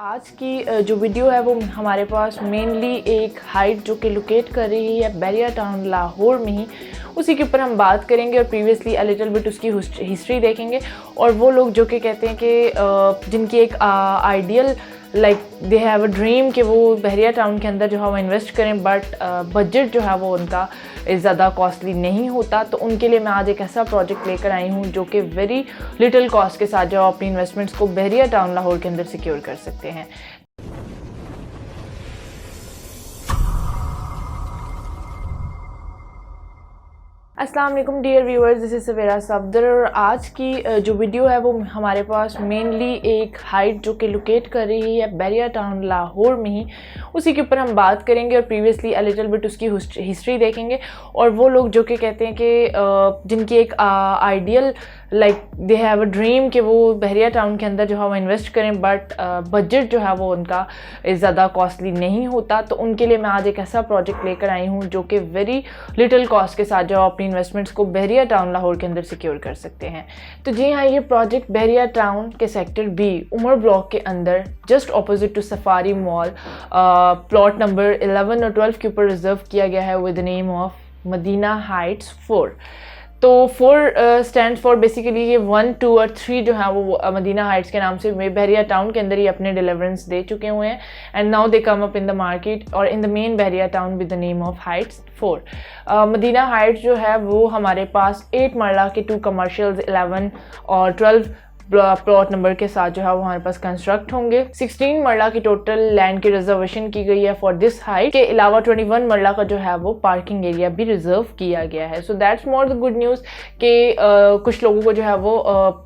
आज की जो वीडियो है वो हमारे पास मेनली एक हाइट जो कि लोकेट कर रही है बैरिया टाउन लाहौर में ही, उसी के ऊपर हम बात करेंगे और प्रीवियसली अ लिटिल बिट उसकी हिस्ट्री देखेंगे। और वो लोग जो कि कहते हैं कि जिनकी एक ideal they have a dream कि वो बहरिया टाउन के अंदर जो है वो इन्वेस्ट करें, बट बजट जो है वो उनका ज़्यादा कॉस्टली नहीं होता, तो उनके लिए मैं आज एक ऐसा प्रोजेक्ट लेकर आई हूँ जो कि वेरी लिटिल कॉस्ट के साथ जो अपनी इन्वेस्टमेंट्स को बहरिया टाउन लाहौर के अंदर सिक्योर कर सकते हैं। अस्सलाम वालेकुम डियर व्यूअर्स, दिस इज़ सवेरा सफदर। और आज की जो वीडियो है वो हमारे पास मेनली एक हाइट जो कि लोकेट कर रही है बैरिया टाउन लाहौर में ही, उसी के ऊपर हम बात करेंगे और प्रीवियसली अ लिटिल बिट उसकी हिस्ट्री देखेंगे। और वो लोग जो कि कहते हैं कि जिनकी एक ideal they have a dream कि वो बहरिया टाउन के अंदर जो है वो इन्वेस्ट करें, बट बजट जो है वो उनका ज़्यादा कॉस्टली नहीं होता, तो उनके लिए मैं आज एक ऐसा प्रोजेक्ट लेकर आई हूँ जो कि वेरी लिटिल कॉस्ट के साथ जो अपनी इन्वेस्टमेंट्स को बहरिया टाउन लाहौर के अंदर सिक्योर कर सकते हैं। तो जी हाँ, ये प्रोजेक्ट बहरिया टाउन के सेक्टर बी उमर ब्लॉक के अंदर just opposite to safari mall plot number 11 और 12 के ऊपर रिजर्व किया गया है with the name of Madina heights 4। तो 4 स्टैंड फॉर बेसिकली ये 1, 2 और 3 जो है वो मदीना हाइट्स के नाम से बहरिया टाउन के अंदर ही अपने डिलीवरेंस दे चुके हुए हैं, and now they come up in the market और in the main Bahria town with the name of heights 4। Madina heights जो है वो हमारे पास 8 मरला के 2 कमर्शियल्स 11 और 12 प्लॉट नंबर के साथ जो है वो हमारे पास कंस्ट्रक्ट होंगे। 16 मरला की टोटल लैंड की रिजर्वेशन की गई है फॉर दिस हाइट के अलावा 21 मरला का जो है वो पार्किंग एरिया भी रिजर्व किया गया है। So that's more the good news कि कुछ लोगों को जो है वो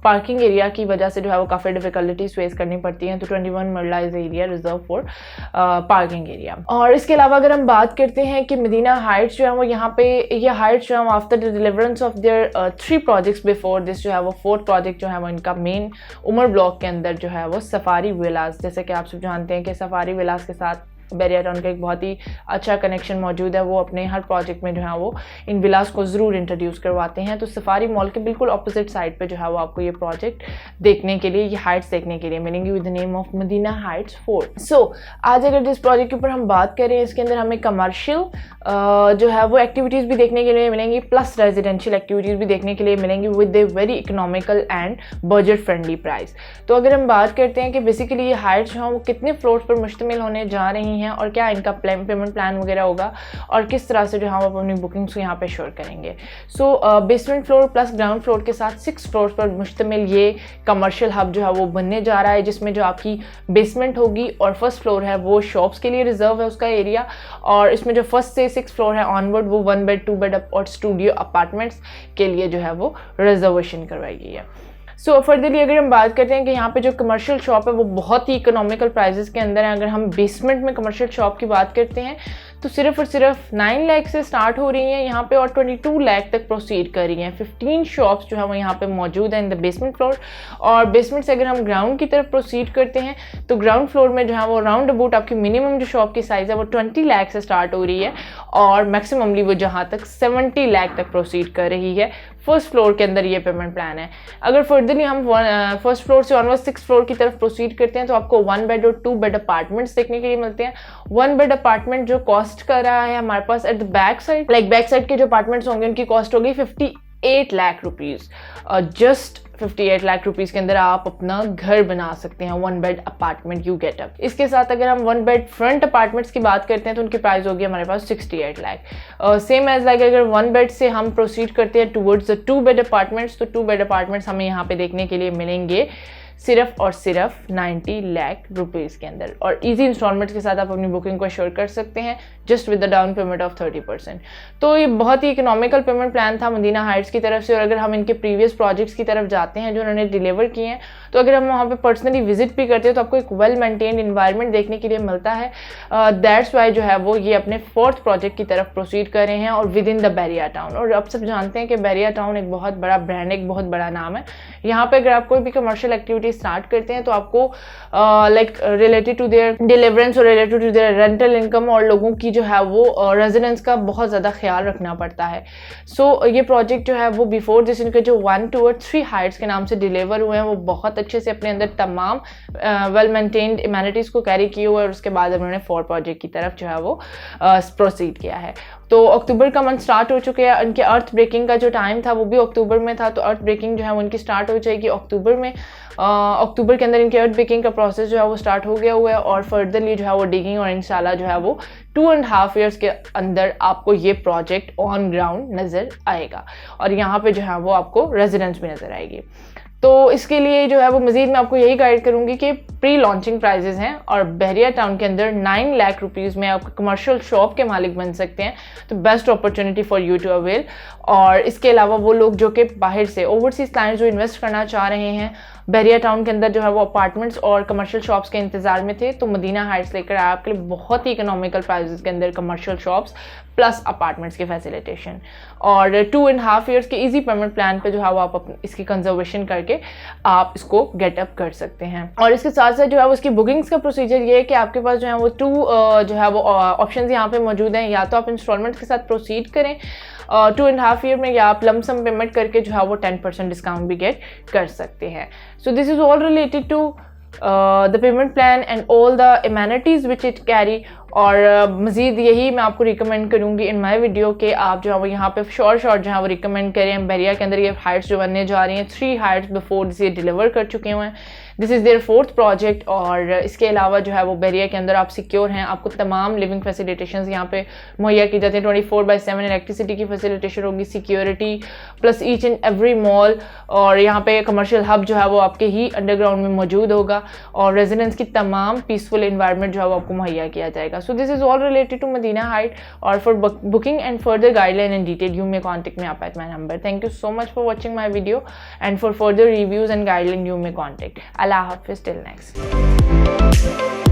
पार्किंग एरिया की वजह से जो है वो काफ़ी डिफिकल्टीज फेस करनी पड़ती हैं, तो 21 मरला is area reserve for parking area. और इसके अलावा अगर हम बात करते हैं कि मदीना हाइट्स जो है वो यहाँ पे ये हाइट्स जो है after the deliverance of their 3 projects before this जो है वो 4th प्रोजेक्ट जो है वो इनका उमर ब्लॉक के अंदर जो है वो सफारी विलास, जैसे कि आप सब जानते हैं कि सफारी विलास के साथ बहरिया टाउन का एक बहुत ही अच्छा कनेक्शन मौजूद है। वो अपने हर प्रोजेक्ट में जो है वो इन विलास को ज़रूर इंट्रोड्यूस करवाते हैं। तो सफारी मॉल के बिल्कुल ऑपोजिट साइड पे जो है वो आपको ये प्रोजेक्ट देखने के लिए, ये हाइट्स देखने के लिए मिलेंगी with the name of Madina heights 4। So आज अगर जिस प्रोजेक्ट के ऊपर हम बात करें, इसके अंदर हमें कमर्शियल जो है वो एक्टिविटीज़ भी देखने के लिए मिलेंगी, प्लस रेजिडेंशियल एक्टिविटीज़ भी देखने के लिए मिलेंगी with a very economical and budget friendly price. तो अगर हम बात करते हैं कि बेसिकली ये हाइट्स जो हैं वो कितने फ्लोर्स पर मुश्तमिल होने जा रही हैं और क्या इनका पेमेंट प्लान वगैरह होगा और किस तरह से जो हम अपनी बुकिंग्स को यहाँ पे श्योर करेंगे। So basement floor plus ground floor के साथ 6 फ्लोर्स पर मुश्तमिल ये कमर्शियल हब जो है वो बनने जा रहा है, जिसमें जो आपकी बेसमेंट होगी और फर्स्ट फ्लोर है वो शॉप्स के लिए रिजर्व है उसका एरिया, और इसमें जो फर्स्ट से 6 फ्लोर है ऑनवर्ड वो 1 बेड 2 बेड और स्टूडियो अपार्टमेंट्स के लिए जो है वो रिजर्वेशन करवाई गई है। सो फर्दरली अगर हम बात करते हैं कि यहाँ पे जो कमर्शियल शॉप है वो बहुत ही इकोनॉमिकल प्राइजेस के अंदर है। अगर हम बेसमेंट में कमर्शियल शॉप की बात करते हैं तो सिर्फ और सिर्फ 9 लाख से स्टार्ट हो रही हैं यहाँ पे और 22 लाख तक प्रोसीड कर रही हैं। 15 शॉप्स जो है वो यहाँ पे मौजूद है इन द बेसमेंट फ्लोर। और बेसमेंट से अगर हम ग्राउंड की तरफ प्रोसीड करते हैं तो ग्राउंड फ्लोर में जो है वो राउंड अबाउट आपकी मिनिमम जो शॉप की साइज़ है वो 20 लाख से स्टार्ट हो रही है और मैक्सिममली वो जहाँ तक 70 लाख तक प्रोसीड कर रही है। फर्स्ट फ्लोर के अंदर ये पेमेंट प्लान है। अगर फर्दरली हम फर्स्ट फ्लोर से ऑनवर्ड 6th फ्लोर की तरफ प्रोसीड करते हैं तो आपको 1 बेड और 2 बेड अपार्टमेंट्स देखने के लिए मिलते हैं। 1 बेड अपार्टमेंट जो कॉस्ट कर रहा है हमारे पास at the back side, back side के जो अपार्टमेंट्स होंगे उनकी कॉस्ट होगी 58 lakh rupees. Just 58 lakh rupees के अंदर आप अपना घर बना सकते हैं। 1 bed apartment you get up. इसके साथ अगर हम 1 बेड फ्रंट अपार्टमेंट्स की बात करते हैं तो उनकी प्राइस होगी हमारे पास 68 लाख। सेम एज अगर 1 बेड से हम प्रोसीड करते हैं टुवर्ड्स द 2 बेड अपार्टमेंट्स, तो 2 बेड अपार्टमेंट्स हमें यहाँ पे देखने के लिए मिलेंगे सिर्फ और सिर्फ 90 लाख रुपीज़ के अंदर, और इजी इंस्टॉलमेंट्स के साथ आप अपनी बुकिंग को एश्योर कर सकते हैं just with the down payment of 30%। तो ये बहुत ही इकोनॉमिकल पेमेंट प्लान था मदीना हाइट्स की तरफ से। और अगर हम इनके प्रीवियस प्रोजेक्ट्स की तरफ जाते हैं जो उन्होंने डिलीवर किए हैं, तो अगर हम वहाँ पे पर्सनली विजिट भी करते हैं तो आपको एक वेल मेंटेन्ड इन्वायरमेंट देखने के लिए मिलता है। दैट्स वाई जो है वो ये अपने 4th प्रोजेक्ट की तरफ प्रोसीड कर रहे हैं और with in the Bahria town. और आप सब जानते हैं कि बहरिया टाउन एक बहुत बड़ा ब्रांड, एक बहुत बड़ा नाम है। यहाँ पर अगर आप कोई भी कमर्शियल एक्टिविटी एक्टिविटी स्टार्ट करते हैं तो आपको like related to their deliverance और related to their rental income और लोगों की जो है वो रेजिडेंस का बहुत ज़्यादा ख्याल रखना पड़ता है। सो ये प्रोजेक्ट जो है वो बिफोर दिस इनके जो 1, 2 और 3 हाइट्स के नाम से डिलीवर हुए हैं वो बहुत अच्छे से अपने अंदर तमाम वेल मेंटेन्ड इम्यूनिटीज़ को कैरी किए हुए और उसके बाद उन्होंने 4 प्रोजेक्ट की तरफ जो है वो प्रोसीड किया है। तो अक्टूबर का मंथ स्टार्ट हो चुके हैं, उनके अर्थ ब्रेकिंग का जो टाइम था वो भी अक्टूबर में था, तो अर्थ ब्रेकिंग जो है उनकी स्टार्ट हो जाएगी अक्टूबर में। अक्टूबर के अंदर इनके अर्थ ब्रेकिंग का प्रोसेस जो है वो स्टार्ट हो गया हुआ है और फर्दरली जो है वो डिगिंग और इंशाल्लाह जो है वो 2.5 ईयर्स के अंदर आपको ये प्रोजेक्ट ऑन ग्राउंड नज़र आएगा और यहाँ पे जो है वो आपको रेजिडेंस भी नज़र आएगी। तो इसके लिए जो है वो मज़ीद मैं आपको यही गाइड करूँगी कि प्री लॉन्चिंग प्राइजेस हैं और बहरिया टाउन के अंदर 9 लाख रुपीज़ में आप कमर्शियल शॉप के मालिक बन सकते हैं, तो best opportunity for you to avail. और इसके अलावा वो लोग जो कि बाहर से ओवरसीज क्लाइंट्स जो इन्वेस्ट करना चाह रहे हैं बहरिया टाउन के अंदर जो है वो अपार्टमेंट्स और कमर्शियल शॉप्स के इंतज़ार में थे, तो मदीना हाइट्स लेकर आया आपके लिए बहुत ही इकोनॉमिकल प्राइजेस के अंदर कमर्शियल शॉप्स प्लस अपार्टमेंट्स की फैसिलिटेशन और 2.5 ईयर्स के इजी पेमेंट प्लान पे जो है वो आप इसकी कंजर्वेशन करके आप इसको गेट अप कर सकते हैं। और इसके साथ साथ जो है वो इसकी बुकिंग्स का प्रोसीजर ये है कि आपके पास जो है वो 2 जो है वो ऑप्शंस यहाँ पे मौजूद हैं, या तो आप इंस्टॉलमेंट के साथ प्रोसीड करें 2.5 ईयर में, या आप लमसम पेमेंट करके जो है वो 10% डिस्काउंट भी गेट कर सकते हैं। So this is all related to the payment plan and all the amenities which it carry। और मज़ीद यही मैं आपको रिकमेंड करूँगी इन माई वीडियो कि आप जो है वो यहाँ पे शॉर्ट जो है वो रिकमेंड करें। बहरिया के अंदर ये हाइट्स जो बनने जा रही हैं 3 हाइट्स बिफोर दिस ये डिलीवर कर चुके हुए हैं, this is there 4th project. और इसके अलावा जो है वो बहरिया के अंदर आप सिक्योर हैं, आपको तमाम लिविंग फैसिलिटेशंस यहाँ पे मुहैया की जाती हैं। 24/7 इलेक्ट्रिसिटी की फैसिलिटेशन होगी, security plus each and every mall, और यहाँ पे कमर्शियल हब जो है वो आपके ही अंडरग्राउंड में मौजूद होगा और रेजिडेंस की तमाम पीसफुल इन्वायरमेंट जो है वो आपको मुहैया किया जाएगा। So this is all related to Medina Height, or for booking and further guideline and detail you may contact me up at my number. Thank you so much for watching my video, and for further reviews and guideline you may contact. Allah Hafiz till next.